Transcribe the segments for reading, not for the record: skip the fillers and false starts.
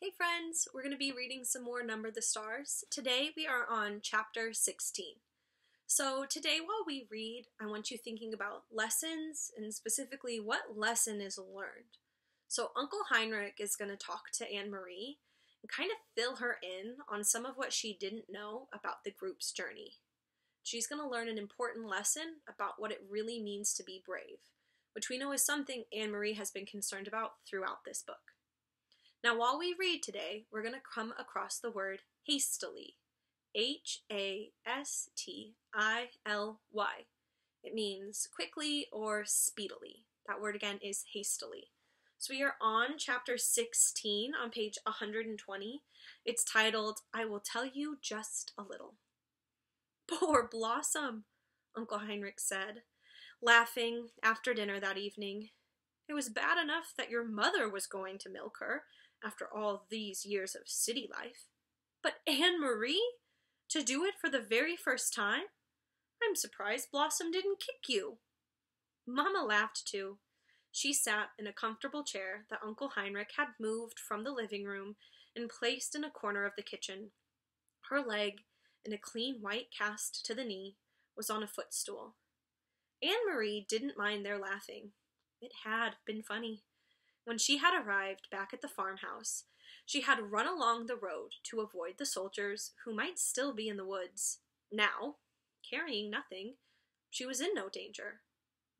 Hey friends, we're going to be reading some more Number the Stars. Today we are on chapter 16. So today while we read, I want you thinking about lessons and specifically what lesson is learned. So Uncle Heinrich is going to talk to Annemarie and kind of fill her in on some of what she didn't know about the group's journey. She's going to learn an important lesson about what it really means to be brave, which we know is something Annemarie has been concerned about throughout this book. Now, while we read today, we're going to come across the word hastily. Hastily. It means quickly or speedily. That word again is hastily. So we are on chapter 16 on page 120. It's titled, I Will Tell You Just a Little. Poor Blossom, Uncle Heinrich said, laughing after dinner that evening. It was bad enough that your mother was going to milk her, after all these years of city life. But Annemarie? To do it for the very first time? I'm surprised Blossom didn't kick you. Mama laughed too. She sat in a comfortable chair that Uncle Heinrich had moved from the living room and placed in a corner of the kitchen. Her leg, in a clean white cast to the knee, was on a footstool. Annemarie didn't mind their laughing. It had been funny. When she had arrived back at the farmhouse, she had run along the road to avoid the soldiers who might still be in the woods. Now, carrying nothing, she was in no danger.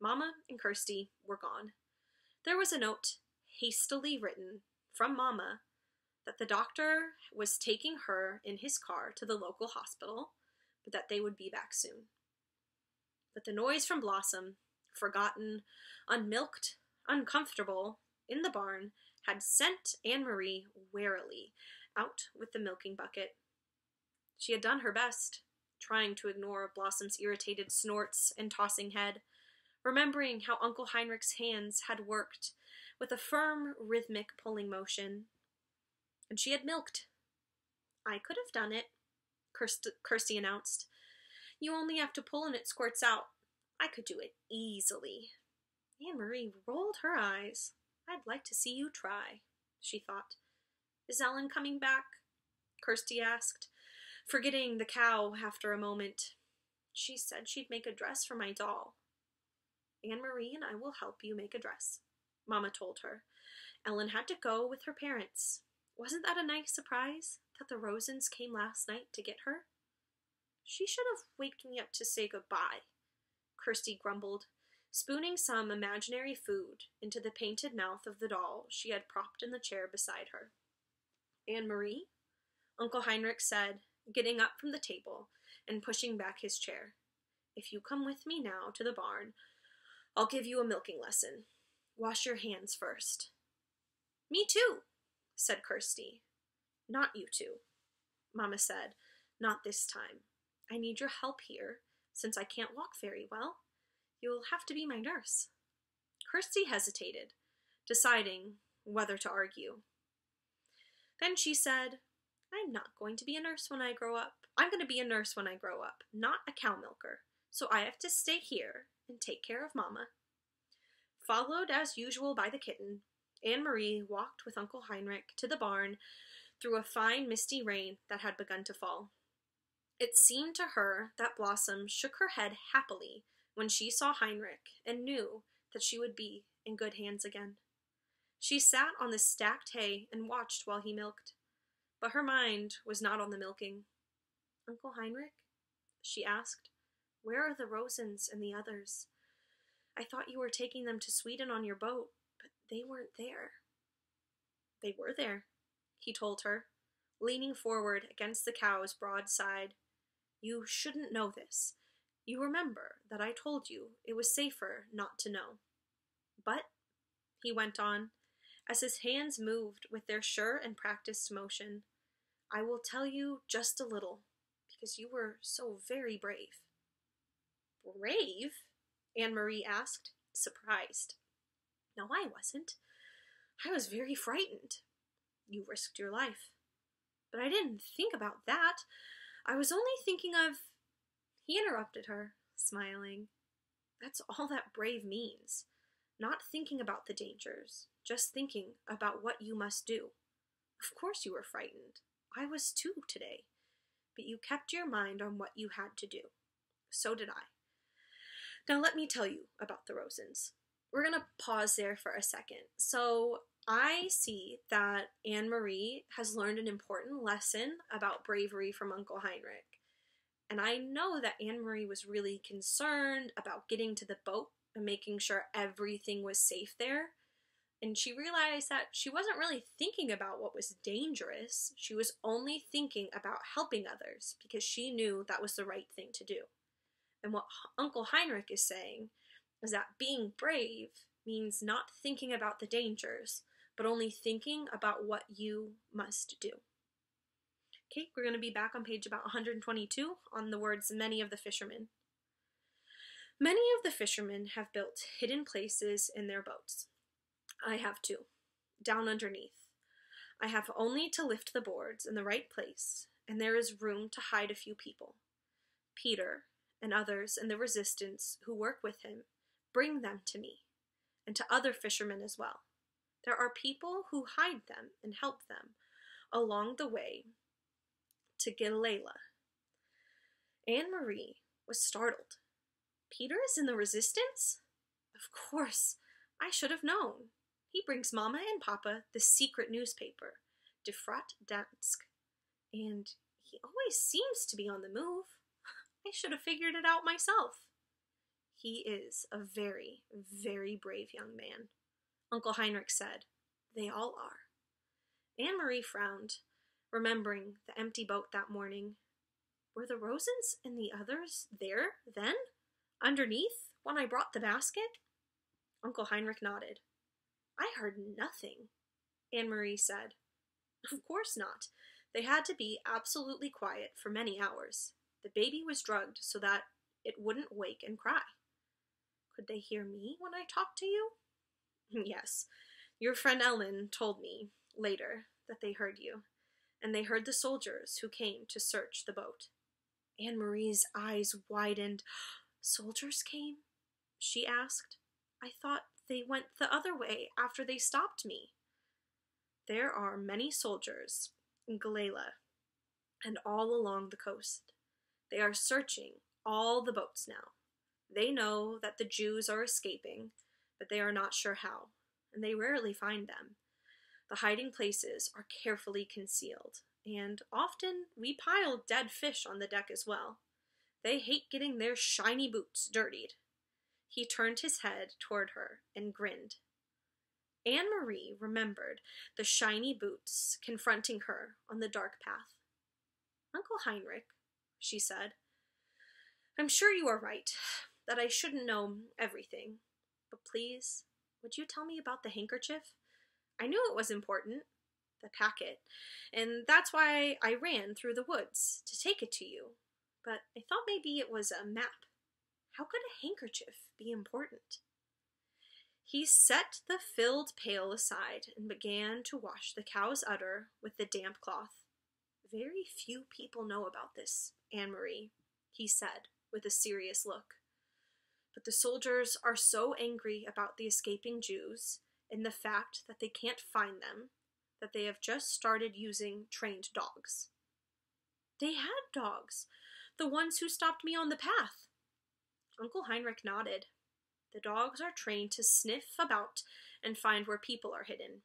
Mama and Kirsty were gone. There was a note, hastily written, from Mama, that the doctor was taking her in his car to the local hospital, but that they would be back soon. But the noise from Blossom, forgotten, unmilked, uncomfortable, in the barn, had sent Annemarie warily out with the milking bucket. She had done her best, trying to ignore Blossom's irritated snorts and tossing head, remembering how Uncle Heinrich's hands had worked with a firm, rhythmic pulling motion. And she had milked. I could have done it, Kirsty announced. You only have to pull and it squirts out. I could do it easily. Annemarie rolled her eyes. I'd like to see you try, she thought. Is Ellen coming back? Kirsty asked, forgetting the cow after a moment. She said she'd make a dress for my doll. Annemarie and I will help you make a dress, Mama told her. Ellen had to go with her parents. Wasn't that a nice surprise, that the Rosens came last night to get her? She should have waked me up to say goodbye, Kirsty grumbled, spooning some imaginary food into the painted mouth of the doll she had propped in the chair beside her. Annemarie, Uncle Heinrich said, getting up from the table and pushing back his chair. If you come with me now to the barn, I'll give you a milking lesson. Wash your hands first. Me too, said Kirsty. Not you two, Mama said. Not this time. I need your help here, since I can't walk very well. You'll have to be my nurse. Kirsty hesitated, deciding whether to argue. Then she said, I'm not going to be a nurse when I grow up. I'm going to be a nurse when I grow up, not a cow milker. So I have to stay here and take care of Mama. Followed as usual by the kitten, Annemarie walked with Uncle Heinrich to the barn through a fine misty rain that had begun to fall. It seemed to her that Blossom shook her head happily when she saw Heinrich and knew that she would be in good hands again. She sat on the stacked hay and watched while he milked, but her mind was not on the milking. Uncle Heinrich, she asked, where are the Rosens and the others? I thought you were taking them to Sweden on your boat, but they weren't there. They were there, he told her, leaning forward against the cow's broad side. You shouldn't know this. You remember that I told you it was safer not to know. But, he went on, as his hands moved with their sure and practiced motion, I will tell you just a little, because you were so very brave. Brave? Annemarie asked, surprised. No, I wasn't. I was very frightened. You risked your life. But I didn't think about that. I was only thinking of... He interrupted her, smiling. That's all that brave means. Not thinking about the dangers, just thinking about what you must do. Of course you were frightened. I was too today. But you kept your mind on what you had to do. So did I. Now let me tell you about the Rosens. We're going to pause there for a second. So I see that Annemarie has learned an important lesson about bravery from Uncle Heinrich. And I know that Annemarie was really concerned about getting to the boat and making sure everything was safe there. And she realized that she wasn't really thinking about what was dangerous. She was only thinking about helping others because she knew that was the right thing to do. And what Uncle Heinrich is saying is that being brave means not thinking about the dangers, but only thinking about what you must do. Okay, we're going to be back on page about 122 on the words many of the fishermen. Many of the fishermen have built hidden places in their boats. I have too, down underneath. I have only to lift the boards in the right place, and there is room to hide a few people. Peter and others in the resistance who work with him bring them to me, and to other fishermen as well. There are people who hide them and help them along the way to Galilee. Annemarie was startled. Peter is in the resistance? Of course, I should have known. He brings Mama and Papa the secret newspaper, De Frat Dansk, and he always seems to be on the move. I should have figured it out myself. He is a very, very brave young man. Uncle Heinrich said, they all are. Annemarie frowned, remembering the empty boat that morning. Were the Rosens and the others there then? Underneath, when I brought the basket? Uncle Heinrich nodded. I heard nothing, Annemarie said. Of course not. They had to be absolutely quiet for many hours. The baby was drugged so that it wouldn't wake and cry. Could they hear me when I talked to you? Yes. Your friend Ellen told me later that they heard you, and they heard the soldiers who came to search the boat. Annemarie's eyes widened. Soldiers came? She asked. I thought they went the other way after they stopped me. There are many soldiers in Galilee and all along the coast. They are searching all the boats now. They know that the Jews are escaping, but they are not sure how, and they rarely find them. The hiding places are carefully concealed, and often we pile dead fish on the deck as well. They hate getting their shiny boots dirtied. He turned his head toward her and grinned. Annemarie remembered the shiny boots confronting her on the dark path. Uncle Heinrich, she said, I'm sure you are right, that I shouldn't know everything. But please, would you tell me about the handkerchief? I knew it was important, the packet, and that's why I ran through the woods to take it to you. But I thought maybe it was a map. How could a handkerchief be important? He set the filled pail aside and began to wash the cow's udder with the damp cloth. Very few people know about this, Annemarie, he said with a serious look. But the soldiers are so angry about the escaping Jews and the fact that they can't find them that they have just started using trained dogs. They had dogs, the ones who stopped me on the path. Uncle Heinrich nodded. The dogs are trained to sniff about and find where people are hidden.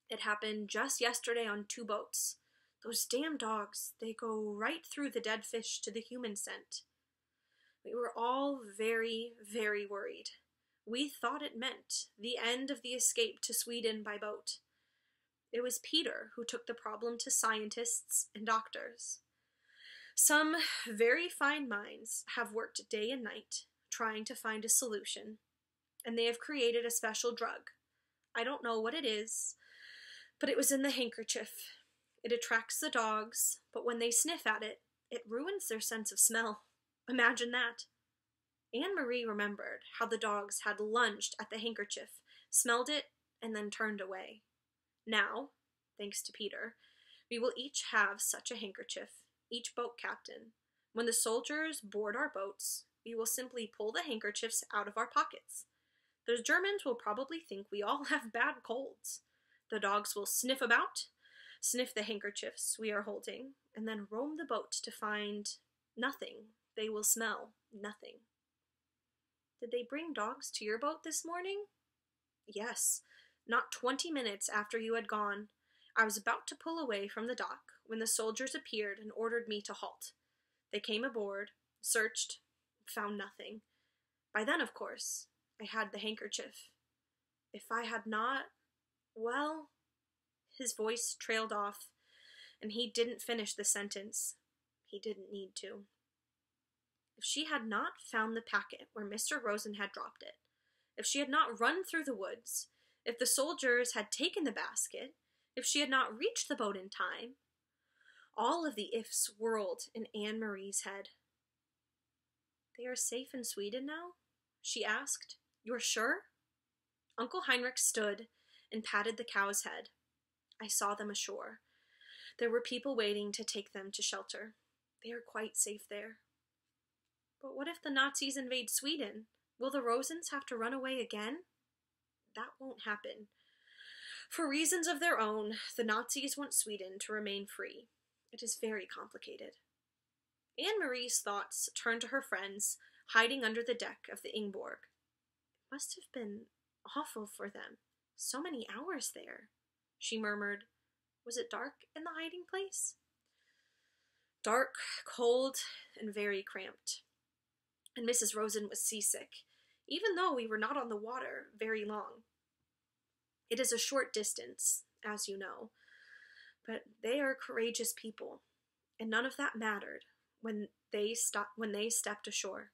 It happened just yesterday on 2 boats. Those damn dogs, they go right through the dead fish to the human scent. We were all very, very worried. We thought it meant the end of the escape to Sweden by boat. It was Peter who took the problem to scientists and doctors. Some very fine minds have worked day and night trying to find a solution, and they have created a special drug. I don't know what it is, but it was in the handkerchief. It attracts the dogs, but when they sniff at it, it ruins their sense of smell. Imagine that. Annemarie remembered how the dogs had lunged at the handkerchief, smelled it, and then turned away. Now, thanks to Peter, we will each have such a handkerchief, each boat captain. When the soldiers board our boats, we will simply pull the handkerchiefs out of our pockets. The Germans will probably think we all have bad colds. The dogs will sniff about, sniff the handkerchiefs we are holding, and then roam the boat to find nothing. They will smell nothing. Did they bring dogs to your boat this morning? Yes, not 20 minutes after you had gone. I was about to pull away from the dock when the soldiers appeared and ordered me to halt. They came aboard, searched, found nothing. By then, of course, I had the handkerchief. If I had not, well, his voice trailed off, and he didn't finish the sentence. He didn't need to. If she had not found the packet where Mr. Rosen had dropped it, if she had not run through the woods, if the soldiers had taken the basket, if she had not reached the boat in time, all of the ifs whirled in Anne-Marie's head. They are safe in Sweden now? She asked. You're sure? Uncle Heinrich stood and patted the cow's head. I saw them ashore. There were people waiting to take them to shelter. They are quite safe there. But what if the Nazis invade Sweden? Will the Rosens have to run away again? That won't happen. For reasons of their own, the Nazis want Sweden to remain free. It is very complicated. Anne-Marie's thoughts turned to her friends, hiding under the deck of the Ingborg. It must have been awful for them. So many hours there, she murmured. Was it dark in the hiding place? Dark, cold, and very cramped. And Mrs. Rosen was seasick, even though we were not on the water very long. It is a short distance, as you know, but they are courageous people, and none of that mattered when they stepped ashore.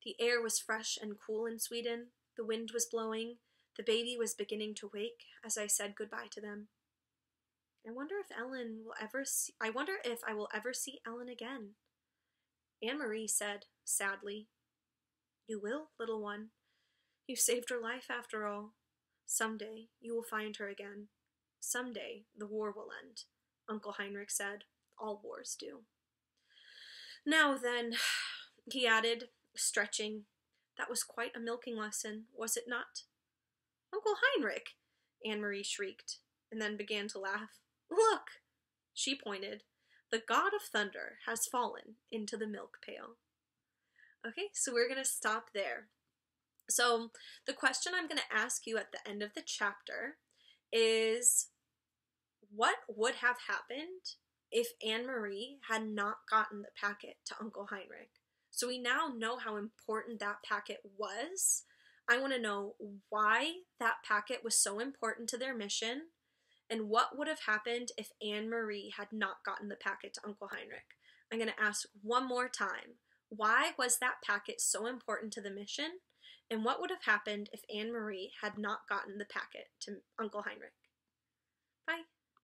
The air was fresh and cool in Sweden, the wind was blowing, the baby was beginning to wake as I said goodbye to them. I wonder if I will ever see Ellen again. Anne-Marie said, sadly, You will, little one. You saved her life after all. Someday you will find her again. Someday the war will end, Uncle Heinrich said. All wars do. Now then, he added, stretching, that was quite a milking lesson, was it not? Uncle Heinrich, Anne-Marie shrieked, and then began to laugh. Look, she pointed. The god of thunder has fallen into the milk pail. Okay, so we're going to stop there. So the question I'm going to ask you at the end of the chapter is, what would have happened if Anne-Marie had not gotten the packet to Uncle Heinrich? So we now know how important that packet was. I want to know why that packet was so important to their mission, and what would have happened if Anne-Marie had not gotten the packet to Uncle Heinrich. I'm going to ask one more time. Why was that packet so important to the mission? And what would have happened if Anne-Marie had not gotten the packet to Uncle Heinrich? Bye.